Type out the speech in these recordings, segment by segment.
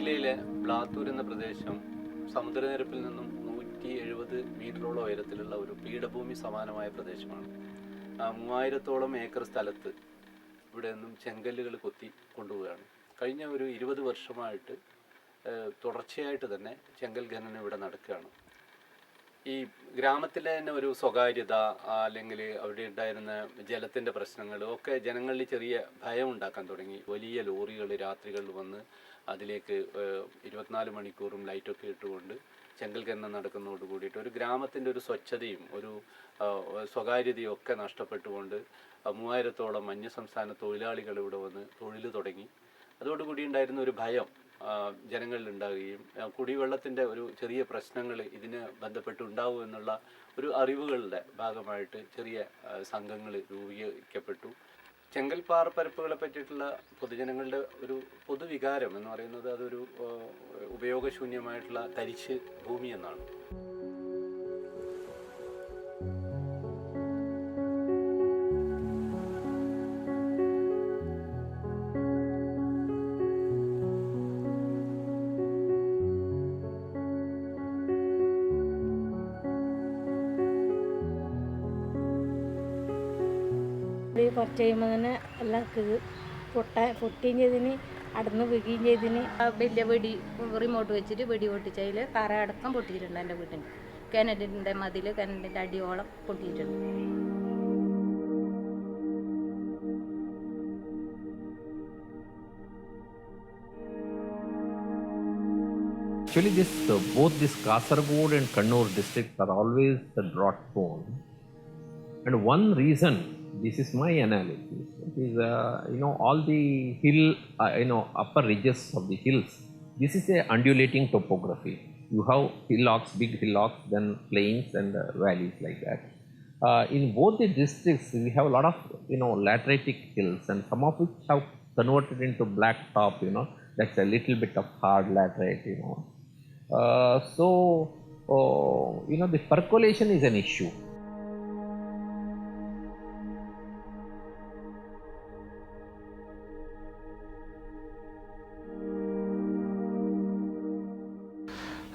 ജില്ലയിലെ ബ്ലാത്തൂർ എന്ന പ്രദേശം സമുദ്രനിരപ്പിൽ നിന്നും 170 മീറ്ററോളം ഉയരത്തിലുള്ള ഒരു പീഠഭൂമി സമാനമായ പ്രദേശമാണ്. 3000-ഓളം ഏക്കർ സ്ഥലത്ത് ഇവിടെ നിന്നും ചെങ്കല്ലുകൾ കൊത്തി കൊണ്ടുപോവുകയാണ്. കഴിഞ്ഞ ഒരു 20 വർഷമായിട്ട് തുടർച്ചയായിട്ട് തന്നെ ചെങ്കൽ ഖനനം ഇവിടെ നടക്കുകയാണ്. ഈ ഗ്രാമത്തിലെ തന്നെ ഒരു സ്വകാര്യത, അല്ലെങ്കിൽ അവിടെ ഉണ്ടായിരുന്ന ജലത്തിൻ്റെ പ്രശ്നങ്ങൾ ഒക്കെ ജനങ്ങളിൽ ചെറിയ ഭയം ഉണ്ടാക്കാൻ തുടങ്ങി. വലിയ ലോറികൾ രാത്രികളിൽ വന്ന് അതിലേക്ക് 24 മണിക്കൂറും ലൈറ്റൊക്കെ ഇട്ടുകൊണ്ട് ചെങ്കൽ ഖനനം നടക്കുന്നതോട് കൂടിയിട്ട് ഒരു ഗ്രാമത്തിൻ്റെ ഒരു സ്വച്ഛതയും ഒരു സ്വകാര്യതയും ഒക്കെ നഷ്ടപ്പെട്ടുകൊണ്ട് 3000-ഓളം അന്യസംസ്ഥാന തൊഴിലാളികൾ ഇവിടെ വന്ന് തൊഴിൽ തുടങ്ങി. അതോടുകൂടി ഉണ്ടായിരുന്ന ഒരു ഭയം ജനങ്ങളിൽ ഉണ്ടാവുകയും കുടിവെള്ളത്തിൻ്റെ ഒരു ചെറിയ പ്രശ്നങ്ങൾ ഇതിന് ബന്ധപ്പെട്ടുണ്ടാവും എന്നുള്ള ഒരു അറിവുകളുടെ ഭാഗമായിട്ട് ചെറിയ സംഘങ്ങൾ രൂപീകരിക്കപ്പെട്ടു. ചെങ്കൽ പാറപ്പരപ്പുകളെ പറ്റിയിട്ടുള്ള പൊതുജനങ്ങളുടെ ഒരു പൊതുവികാരം എന്ന് പറയുന്നത് അതൊരു ഉപയോഗശൂന്യമായിട്ടുള്ള തരിശ് ഭൂമി എന്നാണ്. കുറച്ച് കഴിയുമ്പോൾ തന്നെ എല്ലാം പൊട്ടുകയും ചെയ്തിന്, അടന്ന് വീഴുകയും ചെയ്തിന്. വലിയ വെടി റിമോട്ട് വെച്ചിട്ട് വെടി പൊട്ടിച്ചതിൽ തറ അടക്കം പൊട്ടിയിട്ടുണ്ട്. എൻ്റെ വീട്ടിൽ കിണറ്റിൻ്റെ മതിൽ, കിണറ്റിൻ്റെ അടിയോളം പൊട്ടിയിട്ടുണ്ട്. Actually, both this Kasaragod and Kannur districts are always the drought prone. And one reason, this is my analysis, is all the hill, upper ridges of the hills. This is a undulating topography. You have hillocks, big hillocks, then plains and valleys like that. In both the districts, we have a lot of lateritic hills, and some of which have converted into black top. That's a little bit of hard laterite. The percolation is an issue.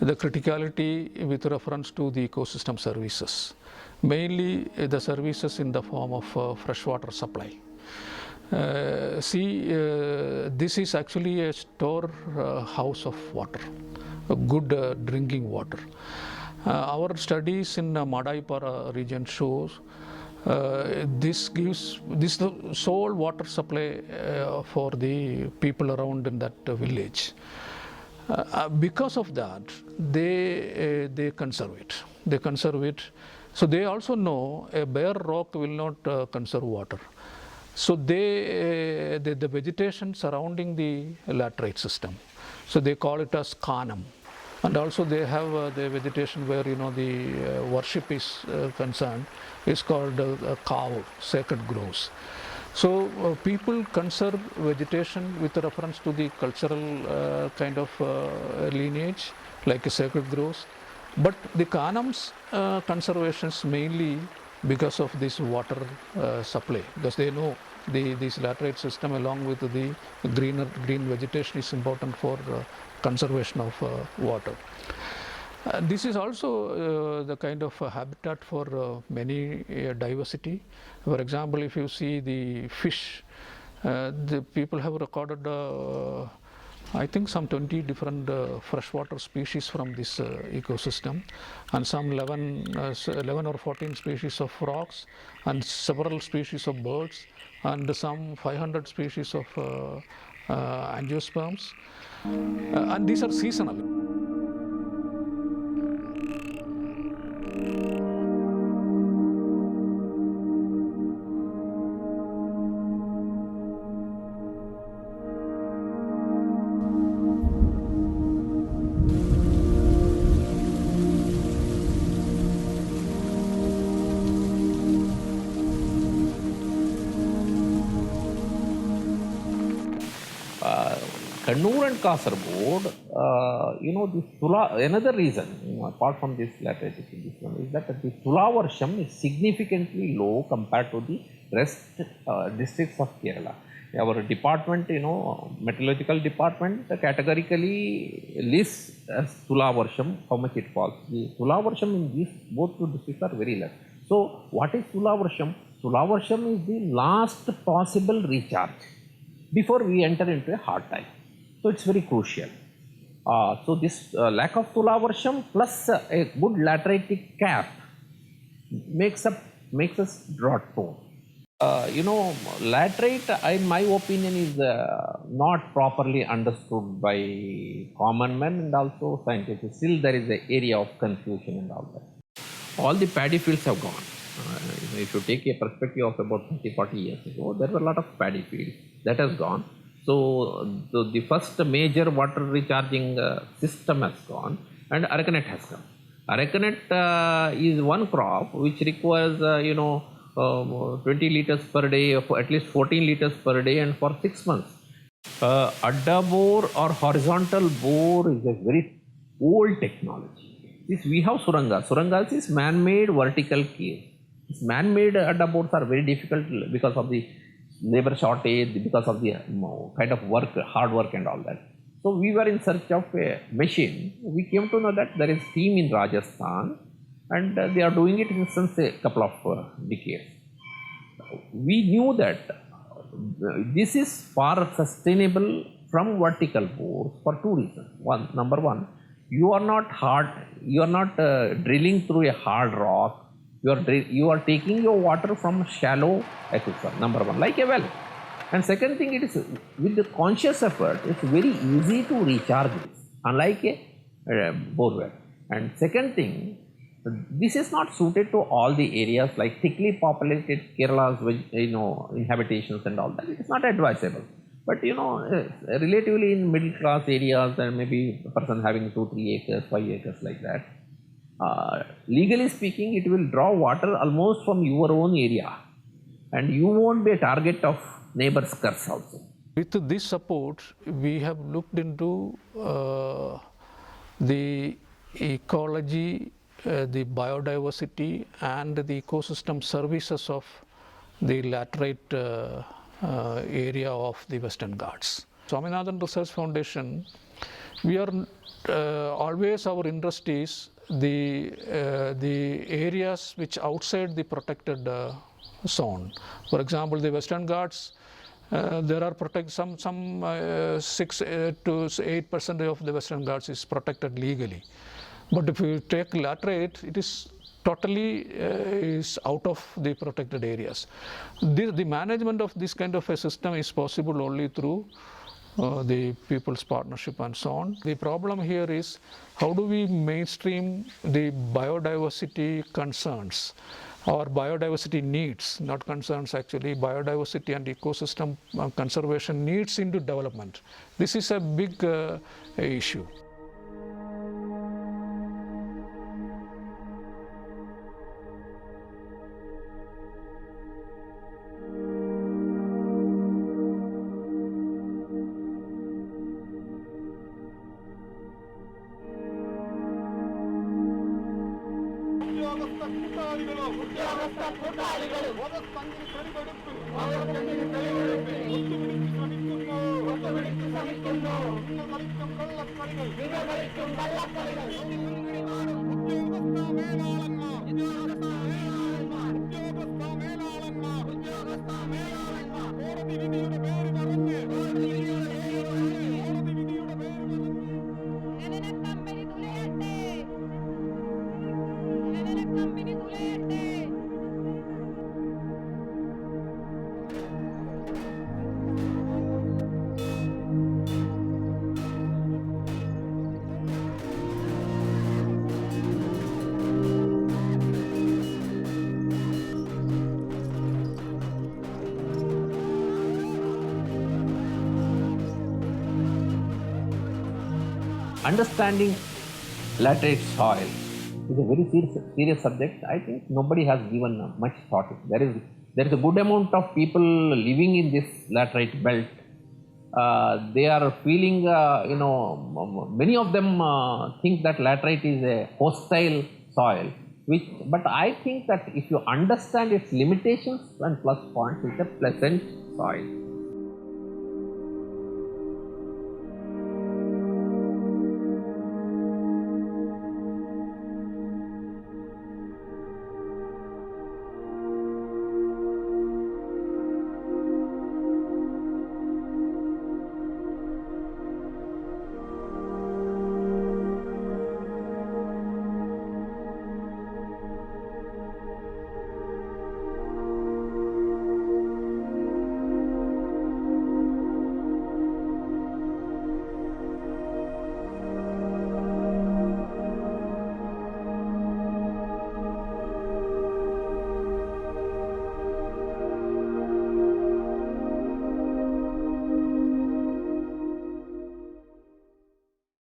The criticality with reference to the ecosystem services, mainly the services in the form of freshwater supply. This is actually a house of water, a good drinking water. Our studies in Madaipara region shows this the sole water supply for the people around in that village. Because of that, they conserve it. So they also know a bare rock will not conserve water. So the vegetation surrounding the laterite system, so they call it as kanam. And also they have the vegetation where the worship is concerned is called cow, sacred groves. So people conserve vegetation with reference to the cultural kind of lineage, like sacred groves. But the kanams conservations mainly because of this water supply, because they know this laterite system along with the green vegetation is important for conservation of water. This is also the kind of habitat for many diversity. For example, if you see the fish, the people have recorded I think some 20 different freshwater species from this ecosystem, and some 11 or 14 species of frogs, and several species of birds, and some 500 species of angiosperms, and these are seasonal. Kannur and Kasaragod, another reason, apart from this lateritic, is that the Tulavarsham is significantly low compared to the rest districts of Kerala. our department, meteorological department categorically lists as Tula Varsham how much it falls. The Tula Varsham in these both two districts are very less. So what is Tula Varsham? Tula Varsham is the last possible recharge before we enter into a hard time. So it's very crucial. So this lack of Tula Varsham plus a good laterite cap makes us drought prone. Laterite, in my opinion, is not properly understood by common men and also scientists. Still, there is an area of confusion and all that. All the paddy fields have gone. If you take a perspective of about 30-40 years ago, there were a lot of paddy fields. That has gone. So, the first major water recharging system has gone and aragonite has come. Aragonite is one crop which requires, 20 liters per day, at least 14 liters per day and for 6 months. Adda bore or horizontal bore is a very old technology. We have surangas. Surangas is man-made vertical cave. These man-made adda bores are very difficult because of the labor shortage, because of the kind of work, hard work and all that. So we were in search of a machine. We came to know that there is a team in Rajasthan and they are doing it since a couple of decades. We knew that this is far sustainable from vertical bores for two reasons. Number one, you are not drilling through a hard rock. You are taking your water from shallow aquifer, number one, like a well. And second thing, it is with the conscious effort, it's very easy to recharge this, unlike a bore well. And second thing, this is not suited to all the areas like thickly populated Kerala's, inhabitations and all that. It is not advisable. But relatively in middle class areas and maybe a person having 2-3 acres, 5 acres like that, legally speaking, it will draw water almost from your own area and you won't be a target of neighbor's curse also. With this support, we have looked into the ecology, the biodiversity and the ecosystem services of the laterite area of the Western Ghats. Swaminathan Research Foundation, we are always our interest is the areas which outside the protected zone. For example, the Western Ghats, there are some 6 to 8% of the Western Ghats is protected legally. But if you take laterite, it is totally is out of the protected areas. The management of this kind of a system is possible only through the people's partnership and so on. The problem here is how do we mainstream the biodiversity concerns or biodiversity needs, not concerns actually, biodiversity and ecosystem conservation needs into development. This is a big issue. Understanding laterite soil is a very serious subject. I think nobody has given much thought. There is a good amount of people living in this laterite belt. They are feeling, many of them think that laterite is a hostile soil. But I think that if you understand its limitations and plus points, it's a pleasant soil.